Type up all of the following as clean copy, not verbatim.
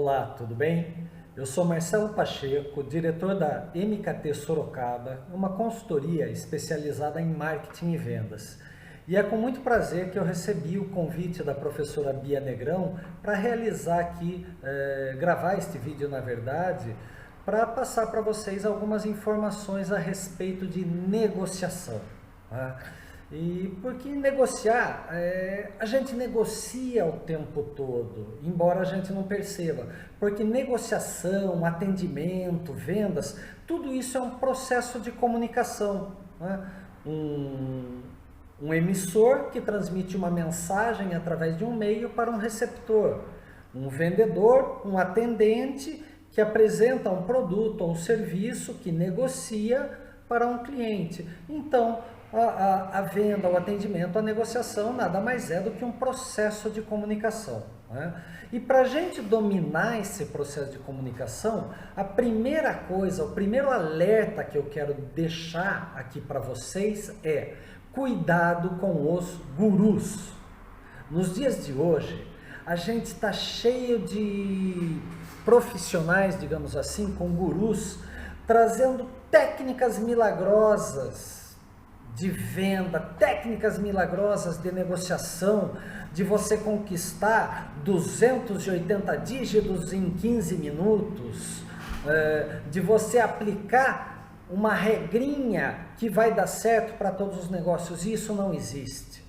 Olá, tudo bem? Eu sou Marcelo Pacheco, diretor da MKT Sorocaba, uma consultoria especializada em marketing e vendas. E é com muito prazer que eu recebi o convite da professora Bia Negrão para realizar aqui, gravar este vídeo na verdade, para passar para vocês algumas informações a respeito de negociação. Tá? E porque negociar, a gente negocia o tempo todo, embora a gente não perceba, porque negociação, atendimento, vendas, tudo isso é um processo de comunicação, né? Um emissor que transmite uma mensagem através de um meio para um receptor, um vendedor, um atendente que apresenta um produto ou um serviço que negocia para um cliente. Então, a venda, o atendimento, a negociação nada mais é do que um processo de comunicação, né? E para a gente dominar esse processo de comunicação, a primeira coisa, o primeiro alerta que eu quero deixar aqui para vocês é cuidado com os gurus. Nos dias de hoje, a gente está cheio de profissionais, digamos assim, com gurus, trazendo técnicas milagrosas de venda, técnicas milagrosas de negociação, de você conquistar 280 dígitos em 15 minutos, de você aplicar uma regrinha que vai dar certo para todos os negócios. Isso não existe.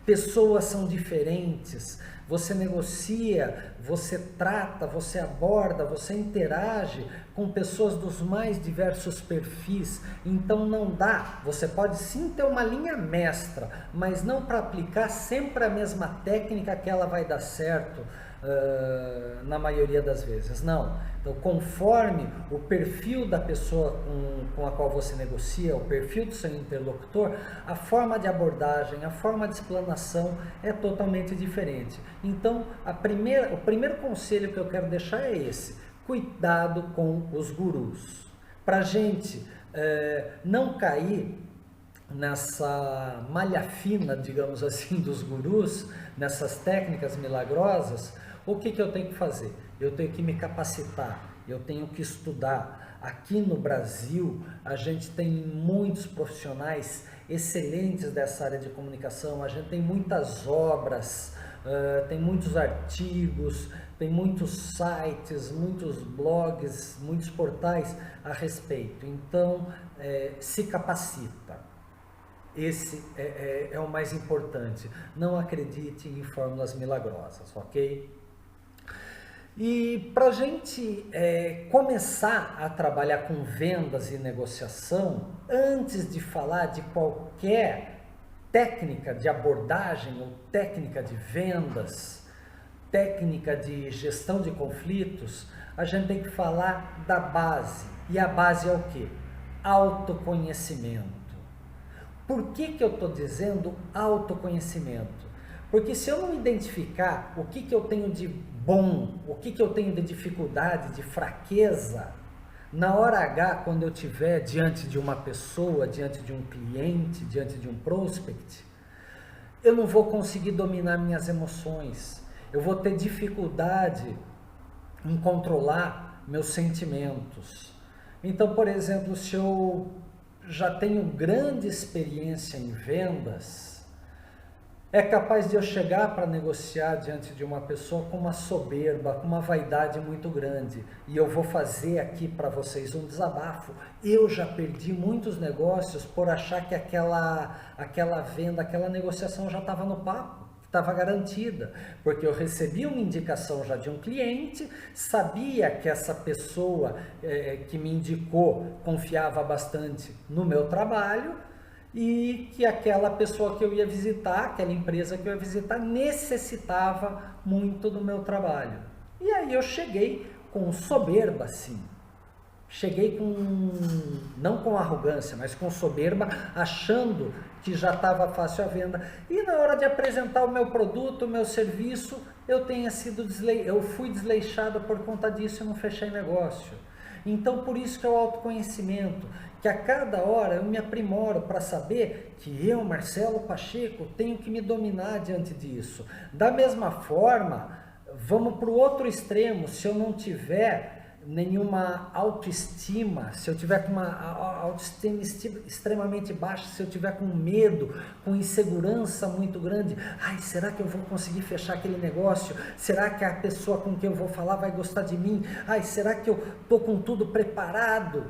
Pessoas são diferentes, você negocia, você trata, você aborda, você interage com pessoas dos mais diversos perfis, então não dá, você pode sim ter uma linha mestra, mas não para aplicar sempre a mesma técnica que ela vai dar certo na maioria das vezes, não. Então, conforme o perfil da pessoa com a qual você negocia, o perfil do seu interlocutor, a forma de abordagem, a forma de explanação é totalmente diferente. Então, o primeiro conselho que eu quero deixar é esse: cuidado com os gurus. Para a gente não cair nessa malha fina, digamos assim, dos gurus, nessas técnicas milagrosas, o que eu tenho que fazer? Eu tenho que me capacitar, eu tenho que estudar. Aqui no Brasil, a gente tem muitos profissionais excelentes dessa área de comunicação, a gente tem muitas obras, tem muitos artigos, tem muitos sites, muitos blogs, muitos portais a respeito. Então, se capacita. Esse é o mais importante. Não acredite em fórmulas milagrosas, ok? E para a gente começar a trabalhar com vendas e negociação, antes de falar de qualquer técnica de abordagem ou técnica de vendas, técnica de gestão de conflitos, a gente tem que falar da base. E a base é o quê? Autoconhecimento. Por que eu estou dizendo autoconhecimento? Porque se eu não identificar o que eu tenho de bom, o que eu tenho de dificuldade, de fraqueza, na hora H, quando eu estiver diante de uma pessoa, diante de um cliente, diante de um prospect, eu não vou conseguir dominar minhas emoções, eu vou ter dificuldade em controlar meus sentimentos. Então, por exemplo, se eu já tenho grande experiência em vendas, é capaz de eu chegar para negociar diante de uma pessoa com uma soberba, com uma vaidade muito grande. E eu vou fazer aqui para vocês um desabafo. Eu já perdi muitos negócios por achar que aquela venda, aquela negociação já estava no papo, estava garantida. Porque eu recebi uma indicação já de um cliente, sabia que essa pessoa que me indicou confiava bastante no meu trabalho, e que aquela pessoa que eu ia visitar, aquela empresa que eu ia visitar, necessitava muito do meu trabalho. E aí eu cheguei com soberba, sim. Cheguei não com arrogância, mas com soberba, achando que já estava fácil a venda. E na hora de apresentar o meu produto, o meu serviço, eu fui desleixado por conta disso e não fechei negócio. Então, por isso que é o autoconhecimento, que a cada hora eu me aprimoro para saber que eu, Marcelo Pacheco, tenho que me dominar diante disso. Da mesma forma, Vamos para o outro extremo. Se eu não tiver nenhuma autoestima, se eu tiver com uma autoestima extremamente baixa, se eu tiver com medo, com insegurança muito grande, ai, será que eu vou conseguir fechar aquele negócio? Será que a pessoa com quem eu vou falar vai gostar de mim? Ai, será que eu estou com tudo preparado?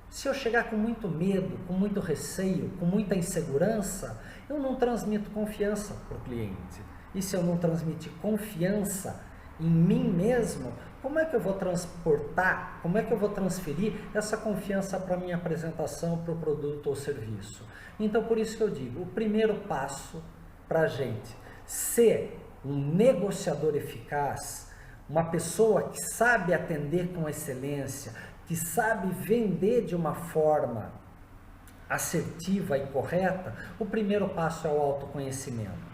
Se eu chegar com muito medo, com muito receio, com muita insegurança, eu não transmito confiança para o cliente. E se eu não transmitir confiança em mim mesmo, como é que eu vou transportar, como é que eu vou transferir essa confiança para a minha apresentação, para o produto ou serviço? Então, por isso que eu digo, o primeiro passo para a gente ser um negociador eficaz, uma pessoa que sabe atender com excelência, que sabe vender de uma forma assertiva e correta, o primeiro passo é o autoconhecimento.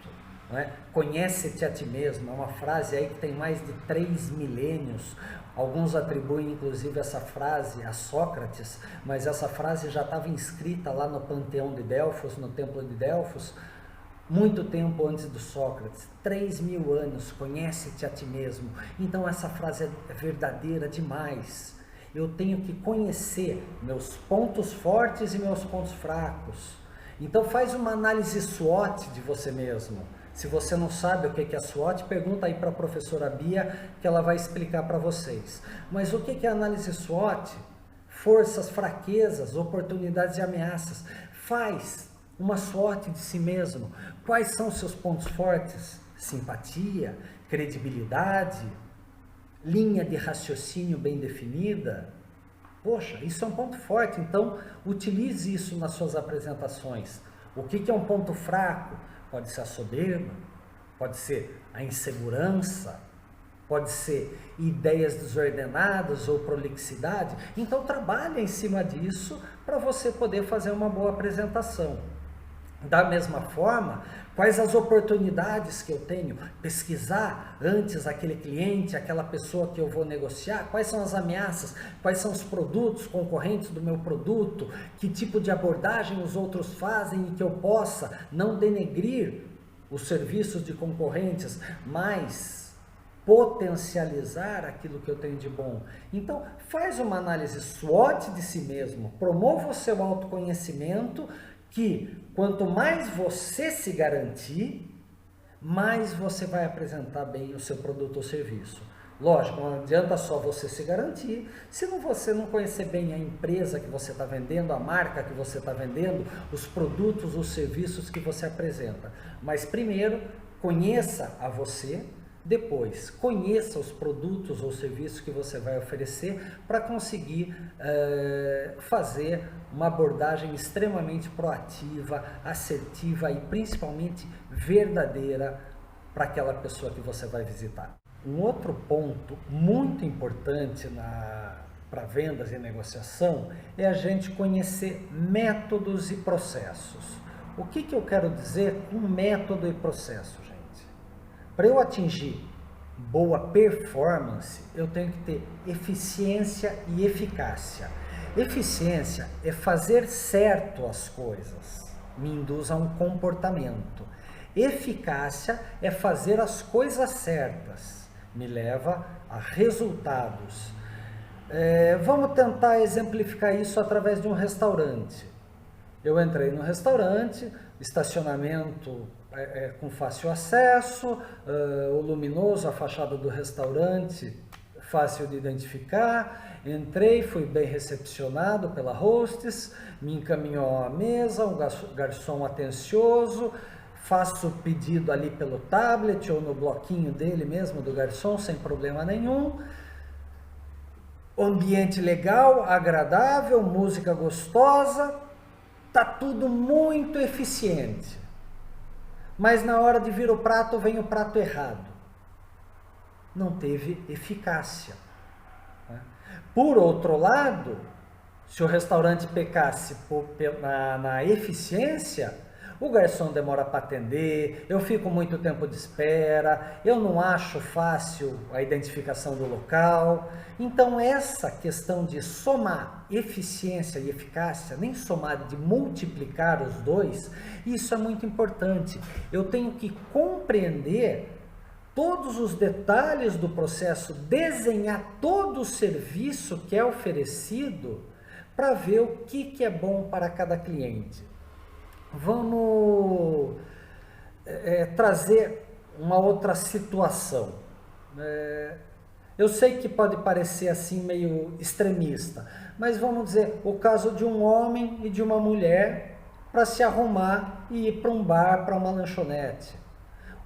Conhece-te a ti mesmo, é uma frase aí que tem mais de 3 milênios, alguns atribuem inclusive essa frase a Sócrates, mas essa frase já estava inscrita lá no Panteão de Delfos, no Templo de Delfos, muito tempo antes do Sócrates, 3.000 anos, conhece-te a ti mesmo. Então essa frase é verdadeira demais. Eu tenho que conhecer meus pontos fortes e meus pontos fracos. Então faz uma análise SWOT de você mesmo. Se você não sabe o que é SWOT, pergunta aí para a professora Bia, que ela vai explicar para vocês. Mas o que é análise SWOT? Forças, fraquezas, oportunidades e ameaças. Faz uma SWOT de si mesmo. Quais são os seus pontos fortes? Simpatia, credibilidade, linha de raciocínio bem definida. Poxa, isso é um ponto forte, então utilize isso nas suas apresentações. O que é um ponto fraco? Pode ser a soberba, pode ser a insegurança, pode ser ideias desordenadas ou prolixidade. Então trabalhe em cima disso para você poder fazer uma boa apresentação. Da mesma forma, quais as oportunidades que eu tenho? Pesquisar antes aquele cliente, aquela pessoa que eu vou negociar, quais são as ameaças, quais são os produtos concorrentes do meu produto, que tipo de abordagem os outros fazem e que eu possa não denegrir os serviços de concorrentes, mas potencializar aquilo que eu tenho de bom. Então, faz uma análise SWOT de si mesmo, promova o seu autoconhecimento, que quanto mais você se garantir, mais você vai apresentar bem o seu produto ou serviço. Lógico, não adianta só você se garantir, se você não conhecer bem a empresa que você está vendendo, a marca que você está vendendo, os produtos, os serviços que você apresenta. Mas primeiro, conheça a você, depois conheça os produtos ou serviços que você vai oferecer para conseguir fazer uma abordagem extremamente proativa, assertiva e principalmente verdadeira para aquela pessoa que você vai visitar. Um outro ponto muito importante para vendas e negociação é a gente conhecer métodos e processos. O que eu quero dizer com método e processo, gente? Para eu atingir boa performance, eu tenho que ter eficiência e eficácia. Eficiência é fazer certo as coisas, me induz a um comportamento. Eficácia é fazer as coisas certas, me leva a resultados. Vamos tentar exemplificar isso através de um restaurante. Eu entrei no restaurante, estacionamento com fácil acesso, o luminoso, a fachada do restaurante fácil de identificar. Entrei, fui bem recepcionado pela hostess, me encaminhou à mesa, um garçom atencioso, faço o pedido ali pelo tablet ou no bloquinho dele mesmo, do garçom, sem problema nenhum. Ambiente legal, agradável, música gostosa, tá tudo muito eficiente. Mas na hora de vir o prato, vem o prato errado. Não teve eficácia. Por outro lado, se o restaurante pecasse na eficiência, o garçom demora para atender, eu fico muito tempo de espera, eu não acho fácil a identificação do local. Então essa questão de somar eficiência e eficácia, nem somar, de multiplicar os dois, isso é muito importante. Eu tenho que compreender todos os detalhes do processo, desenhar todo o serviço que é oferecido para ver o que é bom para cada cliente. Vamos trazer uma outra situação. Eu sei que pode parecer assim meio extremista, mas vamos dizer o caso de um homem e de uma mulher para se arrumar e ir para um bar, para uma lanchonete.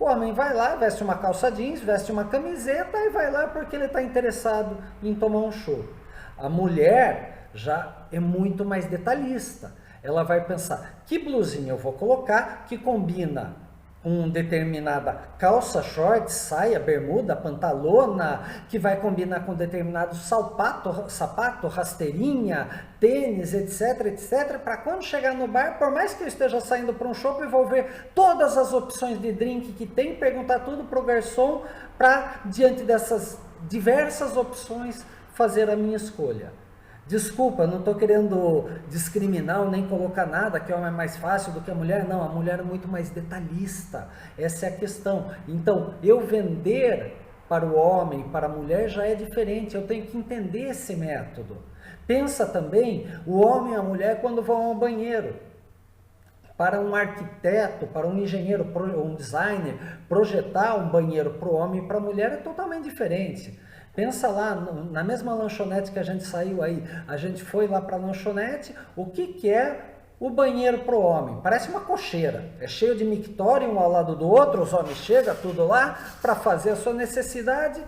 O homem vai lá, veste uma calça jeans, veste uma camiseta e vai lá porque ele está interessado em tomar um chopp. A mulher já é muito mais detalhista. Ela vai pensar, que blusinha eu vou colocar que combina com determinada calça, short, saia, bermuda, pantalona, que vai combinar com determinado sapato, rasteirinha, tênis, etc, para quando chegar no bar, por mais que eu esteja saindo para um shopping, eu vou ver todas as opções de drink que tem, perguntar tudo para o garçom, para, diante dessas diversas opções, fazer a minha escolha. Desculpa, não estou querendo discriminar ou nem colocar nada que o homem é mais fácil do que a mulher. Não, a mulher é muito mais detalhista. Essa é a questão. Então, eu vender para o homem, para a mulher já é diferente. Eu tenho que entender esse método. Pensa também o homem e a mulher quando vão ao banheiro. Para um arquiteto, para um engenheiro, um designer, projetar um banheiro para o homem e para a mulher é totalmente diferente. Pensa lá, na mesma lanchonete que a gente saiu aí, a gente foi lá para a lanchonete, o que é o banheiro para o homem? Parece uma cocheira, é cheio de mictório um ao lado do outro, os homens chegam tudo lá para fazer a sua necessidade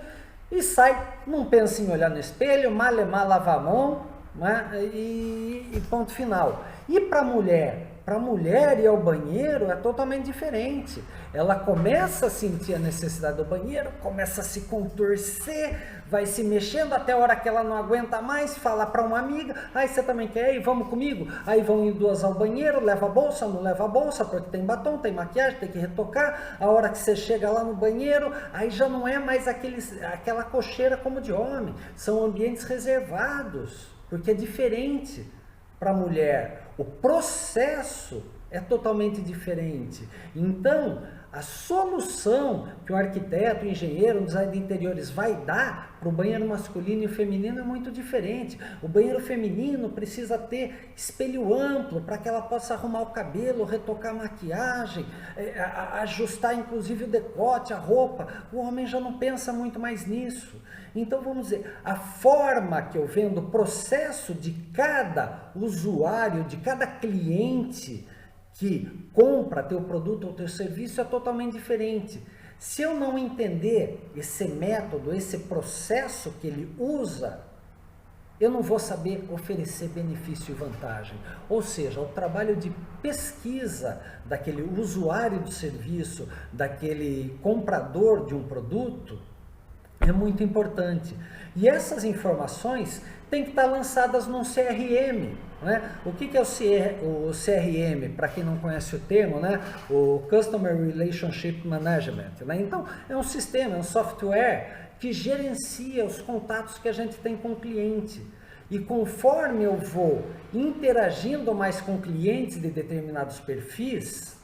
e sai, não pensa em olhar no espelho, malemar lavar a mão, né? E ponto final. E para a mulher ir ao banheiro é totalmente diferente. Ela começa a sentir a necessidade do banheiro, começa a se contorcer, vai se mexendo até a hora que ela não aguenta mais, fala para uma amiga, aí você também quer ir, vamos comigo? Aí vão ir duas ao banheiro, leva a bolsa, não leva a bolsa, porque tem batom, tem maquiagem, tem que retocar, a hora que você chega lá no banheiro, aí já não é mais aquela cocheira como de homem, são ambientes reservados, porque é diferente para a mulher. O processo é totalmente diferente. Então, a solução que o arquiteto, o engenheiro, o design de interiores vai dar para o banheiro masculino e feminino é muito diferente. O banheiro feminino precisa ter espelho amplo para que ela possa arrumar o cabelo, retocar a maquiagem, ajustar inclusive o decote, a roupa. O homem já não pensa muito mais nisso. Então, vamos dizer, a forma que eu vendo, o processo de cada usuário, de cada cliente que compra teu produto ou teu serviço é totalmente diferente. Se eu não entender esse método, esse processo que ele usa, eu não vou saber oferecer benefício e vantagem. Ou seja, o trabalho de pesquisa daquele usuário do serviço, daquele comprador de um produto, é muito importante. E essas informações têm que estar lançadas num CRM. Né? O que é o CRM, para quem não conhece o termo, né? O Customer Relationship Management. Né? Então, é um sistema, é um software que gerencia os contatos que a gente tem com o cliente. E conforme eu vou interagindo mais com clientes de determinados perfis,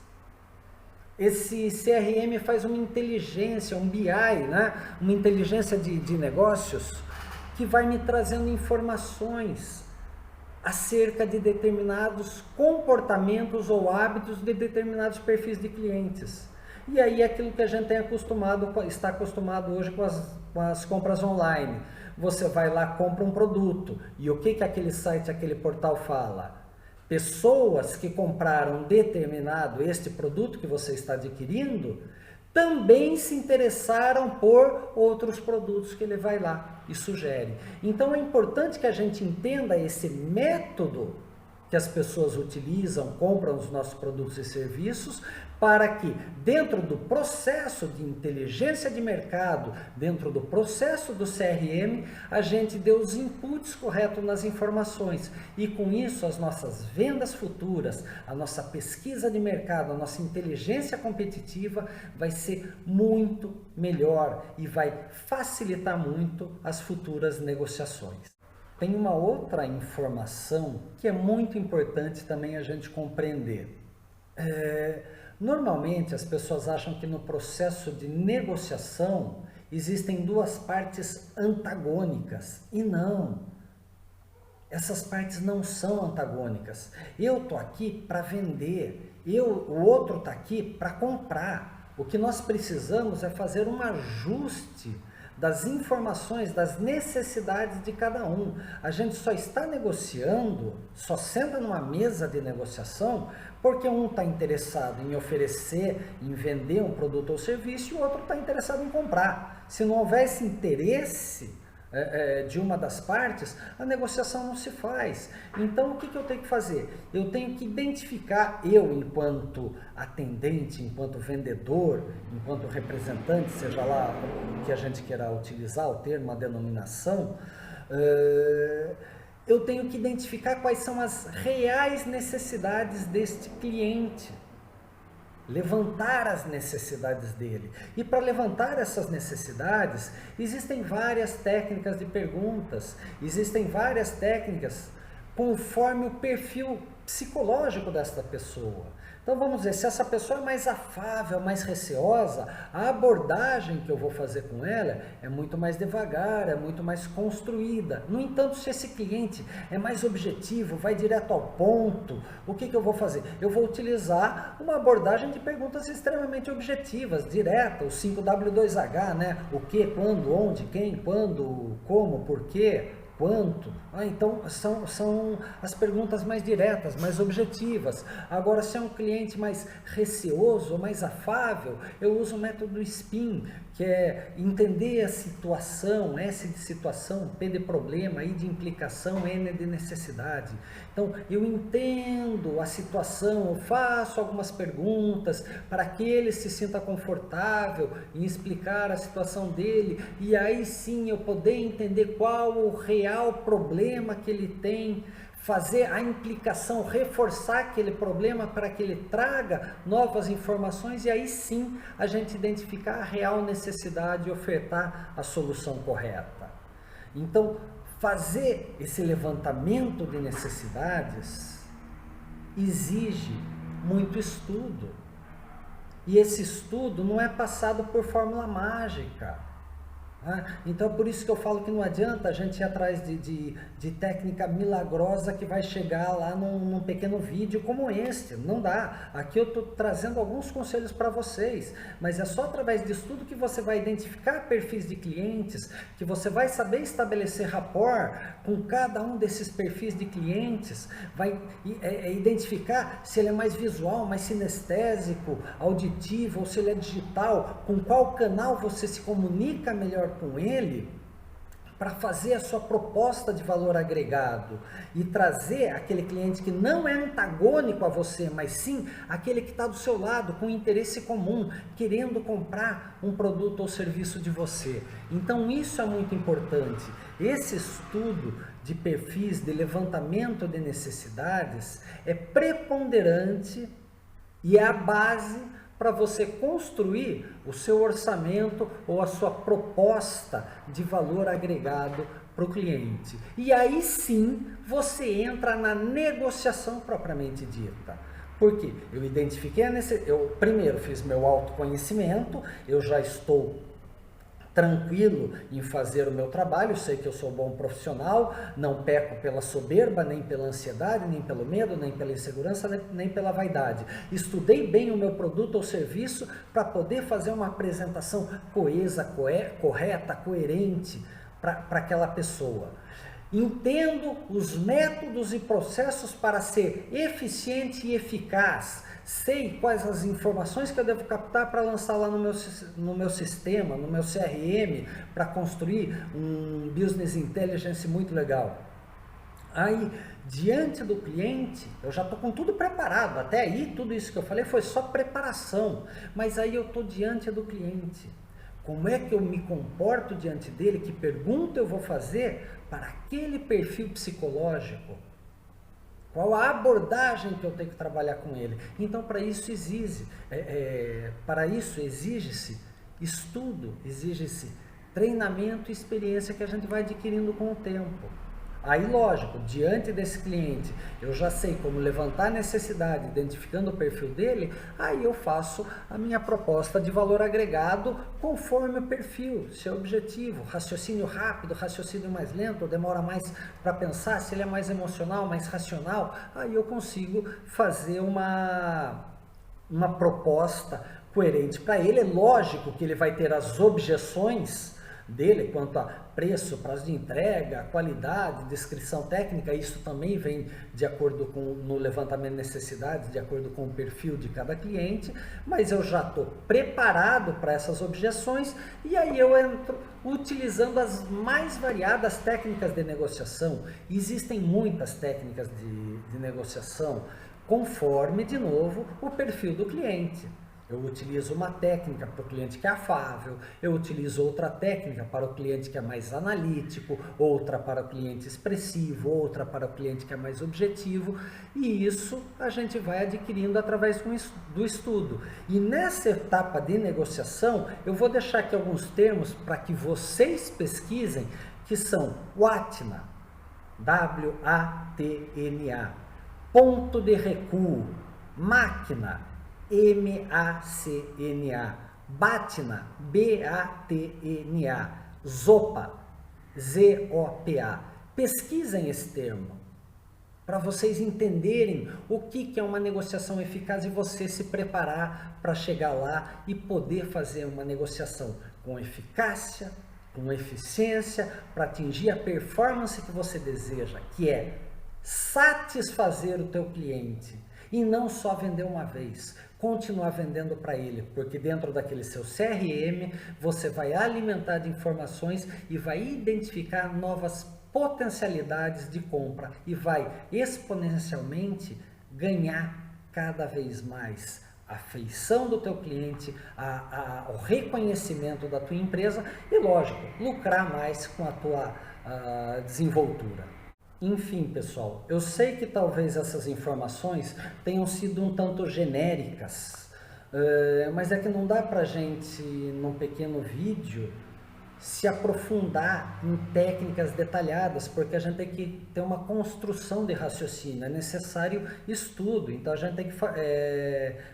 esse CRM faz uma inteligência, um BI, né? Uma inteligência de negócios, que vai me trazendo informações acerca de determinados comportamentos ou hábitos de determinados perfis de clientes. E aí é aquilo que a gente está acostumado hoje com as compras online. Você vai lá, compra um produto, e o que aquele site, aquele portal fala? Pessoas que compraram este produto que você está adquirindo, também se interessaram por outros produtos que ele vai lá e sugere. Então é importante que a gente entenda esse método que as pessoas utilizam, compram os nossos produtos e serviços, para que dentro do processo de inteligência de mercado, dentro do processo do CRM, a gente dê os inputs corretos nas informações. E com isso as nossas vendas futuras, a nossa pesquisa de mercado, a nossa inteligência competitiva vai ser muito melhor e vai facilitar muito as futuras negociações. Tem uma outra informação que é muito importante também a gente compreender. Normalmente as pessoas acham que no processo de negociação existem duas partes antagônicas, e não. Essas partes não são antagônicas. Eu estou aqui para vender, o outro está aqui para comprar. O que nós precisamos é fazer um ajuste das informações, das necessidades de cada um. A gente só está negociando, só senta numa mesa de negociação, porque um está interessado em oferecer, em vender um produto ou serviço, e o outro está interessado em comprar. Se não houvesse interesse de uma das partes, a negociação não se faz. Então, o que eu tenho que fazer? Eu tenho que identificar, eu enquanto atendente, enquanto vendedor, enquanto representante, seja lá o que a gente queira utilizar, o termo, a denominação, eu tenho que identificar quais são as reais necessidades deste cliente. Levantar as necessidades dele. E para levantar essas necessidades, existem várias técnicas de perguntas, existem várias técnicas conforme o perfil psicológico desta pessoa. Então vamos dizer, se essa pessoa é mais afável, mais receosa, a abordagem que eu vou fazer com ela é muito mais devagar, é muito mais construída. No entanto, se esse cliente é mais objetivo, vai direto ao ponto, o que eu vou fazer? Eu vou utilizar uma abordagem de perguntas extremamente objetivas, direta, o 5W2H, né? O que, quando, onde, quem, quando, como, por quê, quanto? Então são as perguntas mais diretas, mais objetivas. Agora, se é um cliente mais receoso, mais afável, eu uso o método SPIN, que é entender a situação, S de situação, P de problema, I de implicação, N de necessidade. Então, eu entendo a situação, eu faço algumas perguntas para que ele se sinta confortável em explicar a situação dele, e aí sim eu poder entender qual o real problema que ele tem, fazer a implicação, reforçar aquele problema para que ele traga novas informações, e aí sim a gente identificar a real necessidade e ofertar a solução correta. Então, fazer esse levantamento de necessidades exige muito estudo. E esse estudo não é passado por fórmula mágica. Então é por isso que eu falo que não adianta a gente ir atrás de técnica milagrosa que vai chegar lá num pequeno vídeo como este. Não dá. Aqui eu estou trazendo alguns conselhos para vocês, mas é só através de estudo que você vai identificar perfis de clientes, que você vai saber estabelecer rapport com cada um desses perfis de clientes, vai identificar se ele é mais visual, mais sinestésico, auditivo, ou se ele é digital, com qual canal você se comunica melhor com ele, para fazer a sua proposta de valor agregado e trazer aquele cliente que não é antagônico a você, mas sim aquele que está do seu lado, com interesse comum, querendo comprar um produto ou serviço de você. Então isso é muito importante. Esse estudo de perfis, de levantamento de necessidades, é preponderante e é a base para você construir o seu orçamento ou a sua proposta de valor agregado para o cliente. E aí sim você entra na negociação propriamente dita. Porque eu identifiquei eu primeiro fiz meu autoconhecimento, eu já estou tranquilo em fazer o meu trabalho, sei que eu sou bom profissional, não peco pela soberba, nem pela ansiedade, nem pelo medo, nem pela insegurança, nem pela vaidade. Estudei bem o meu produto ou serviço para poder fazer uma apresentação coesa, correta, coerente para aquela pessoa. Entendo os métodos e processos para ser eficiente e eficaz. Sei quais as informações que eu devo captar para lançar lá no meu sistema, no meu CRM, para construir um business intelligence muito legal. Aí, diante do cliente, eu já estou com tudo preparado. Até aí, tudo isso que eu falei foi só preparação. Mas aí eu estou diante do cliente. Como é que eu me comporto diante dele? Que pergunta eu vou fazer para aquele perfil psicológico? Qual a abordagem que eu tenho que trabalhar com ele? Então, para isso exige-se estudo, exige-se treinamento e experiência que a gente vai adquirindo com o tempo. Aí, lógico, diante desse cliente, eu já sei como levantar a necessidade, identificando o perfil dele, aí eu faço a minha proposta de valor agregado conforme o perfil, seu objetivo, raciocínio rápido, raciocínio mais lento, demora mais para pensar, se ele é mais emocional, mais racional, aí eu consigo fazer uma proposta coerente para ele. É lógico que ele vai ter as objeções dele quanto a preço, prazo de entrega, qualidade, descrição técnica. Isso também vem de acordo com no levantamento de necessidades, de acordo com o perfil de cada cliente, mas eu já estou preparado para essas objeções e aí eu entro utilizando as mais variadas técnicas de negociação. Existem muitas técnicas de negociação conforme, de novo, o perfil do cliente. Eu utilizo uma técnica para o cliente que é afável, eu utilizo outra técnica para o cliente que é mais analítico, outra para o cliente expressivo, outra para o cliente que é mais objetivo, e isso a gente vai adquirindo através do estudo. E nessa etapa de negociação, eu vou deixar aqui alguns termos para que vocês pesquisem, que são WATNA, W-A-T-N-A, ponto de recuo, máquina, M-A-C-N-A, BATNA, B-A-T-N-A, ZOPA, Z-O-P-A. Pesquisem esse termo, para vocês entenderem o que é uma negociação eficaz e você se preparar para chegar lá e poder fazer uma negociação com eficácia, com eficiência, para atingir a performance que você deseja, que é satisfazer o teu cliente e não só vender uma vez, continuar vendendo para ele, porque dentro daquele seu CRM você vai alimentar de informações e vai identificar novas potencialidades de compra e vai exponencialmente ganhar cada vez mais a afeição do teu cliente, o reconhecimento da tua empresa e, lógico, lucrar mais com a tua desenvoltura. Enfim, pessoal, eu sei que talvez essas informações tenham sido um tanto genéricas, mas é que não dá pra gente, num pequeno vídeo, se aprofundar em técnicas detalhadas, porque a gente tem que ter uma construção de raciocínio, é necessário estudo, então a gente tem que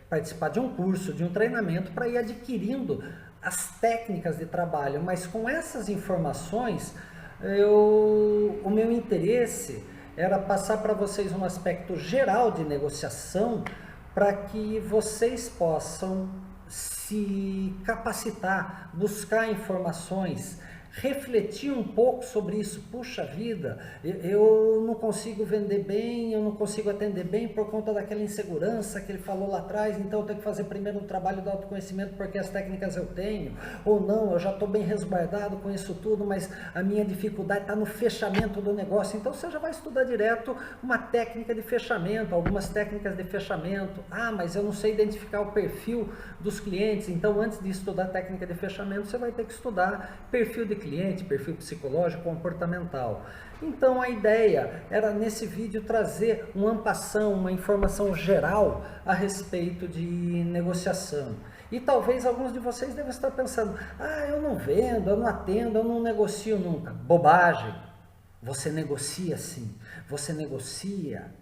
participar de um curso, de um treinamento para ir adquirindo as técnicas de trabalho, mas com essas informações, o meu interesse era passar para vocês um aspecto geral de negociação para que vocês possam se capacitar, buscar informações, refletir um pouco sobre isso. Puxa vida, eu não consigo vender bem, eu não consigo atender bem por conta daquela insegurança que ele falou lá atrás, então eu tenho que fazer primeiro um trabalho de autoconhecimento porque as técnicas eu tenho, ou não, eu já estou bem resguardado com isso tudo, mas a minha dificuldade está no fechamento do negócio. Então você já vai estudar direto uma técnica de fechamento, algumas técnicas de fechamento. Ah, mas eu não sei identificar o perfil dos clientes, então antes de estudar técnica de fechamento, você vai ter que estudar perfil de cliente, perfil psicológico, comportamental. Então a ideia era nesse vídeo trazer um en passant, uma informação geral a respeito de negociação. E talvez alguns de vocês devem estar pensando, eu não vendo, eu não atendo, eu não negocio nunca. Bobagem! Você negocia sim, você negocia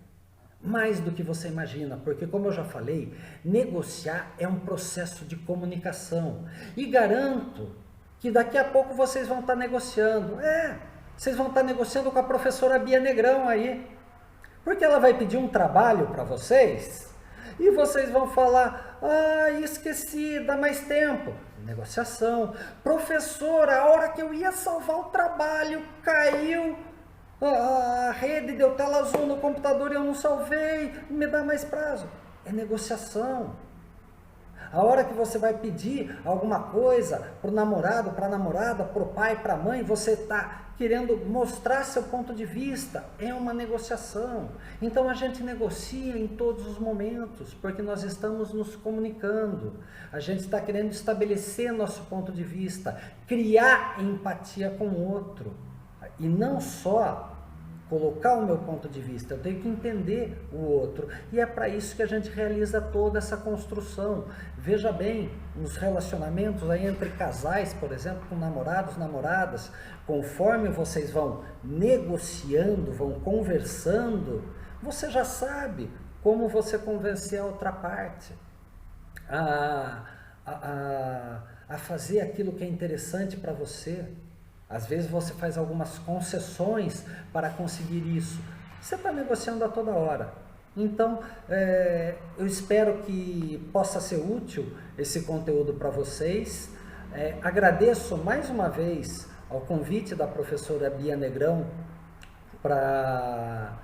mais do que você imagina, porque como eu já falei, negociar é um processo de comunicação. E garanto que daqui a pouco vocês vão estar negociando. Vocês vão estar negociando com a professora Bia Negrão aí. Porque ela vai pedir um trabalho para vocês e vocês vão falar, esqueci, dá mais tempo. Negociação. Professora, a hora que eu ia salvar o trabalho, caiu a rede, deu tela azul no computador e eu não salvei, me dá mais prazo. É negociação. A hora que você vai pedir alguma coisa para o namorado, para a namorada, para o pai, para a mãe, você está querendo mostrar seu ponto de vista, é uma negociação. Então a gente negocia em todos os momentos, porque nós estamos nos comunicando, a gente está querendo estabelecer nosso ponto de vista, criar empatia com o outro, e não só colocar o meu ponto de vista, eu tenho que entender o outro. E é para isso que a gente realiza toda essa construção. Veja bem, nos relacionamentos aí entre casais, por exemplo, com namorados, namoradas, conforme vocês vão negociando, vão conversando, você já sabe como você convencer a outra parte a fazer aquilo que é interessante para você. Às vezes você faz algumas concessões para conseguir isso. Você está negociando a toda hora. Então, eu espero que possa ser útil esse conteúdo para vocês. Agradeço mais uma vez ao convite da professora Bia Negrão para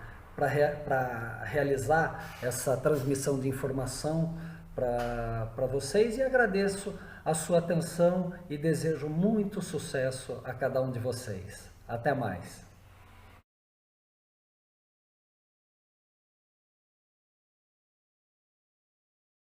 realizar essa transmissão de informação para vocês, e agradeço a sua atenção e desejo muito sucesso a cada um de vocês. Até mais.